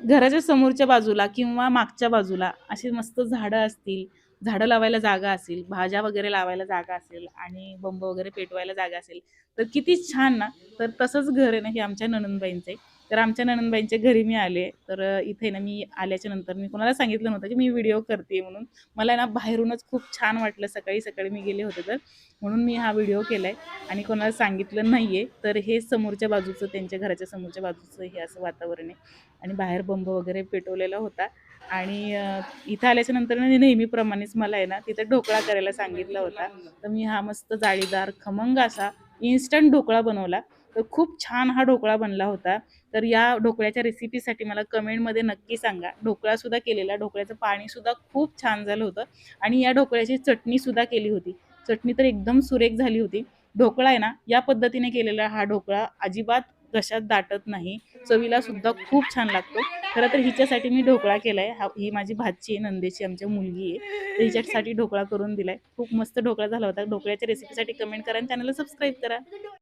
घराच्या समोरच्या बाजूला किंवा मागच्या बाजूला अशी मस्त झाडं असतील, झाडं लावायला जागा असेल, भाज्या वगैरे लावायला जागा असेल आणि बंब वगैरे पेटवायला जागा असेल, तर किती छान ना. तर तसंच घर आहे ना, हे आमच्या नणंदबाईंचं आहे. तर आमच्या नणंदबाईंच्या घरी मी आले. तर इथे ना मी आल्याच्या नंतर मी कोणाला सांगितलं नव्हतं, की मी व्हिडिओ करते म्हणून. मला ना बाहेरूनच खूप छान वाटलं. सकाळी-सकाळी मी गेले होते तर, म्हणून मी हा व्हिडिओ केलाय आणि कोणाला सांगितलं नाहीये. तर हे समोरच्या बाजूचं, त्यांच्या घराच्या समोरच्या बाजूचं हे असं वातावरण आहे. आणि बाहेर बंब वगैरे पेटवलेला होता आणि इथं आल्याच्या नंतर ना नेहमीप्रमाणेच मला आहे ना तिथे ढोकळा करायला सांगितला होता. तर मी हा मस्त जाळीदार खमंग असा इन्स्टंट ढोकळा बनवला. तर खूप छान हा ढोकळा बनला होता. तर या ढोकळ्याच्या रेसिपीसाठी मला कमेंटमध्ये नक्की सांगा. ढोकळासुद्धा केलेला, ढोकळ्याचं पाणीसुद्धा खूप छान झालं होतं आणि या ढोकळ्याची चटणीसुद्धा केली होती. चटणी तर एकदम सुरेख झाली होती. ढोकळा आहे ना, या पद्धतीने केलेला हा ढोकळा अजिबात घशात दाटत नाही. चवीला सुद्धा खूप छान लागतो. खरं तर हिच्यासाठी मी ढोकळा केलाय. ही माझी भाची आहे, नंदेची आमच्या मुलगी आहे. तर हिच्यासाठी ढोकळा करून दिलाय. खूप मस्त ढोकळा झाला होता. ढोकळ्याच्या रेसिपीसाठी कमेंट करा आणि चॅनलला सबस्क्राईब करा.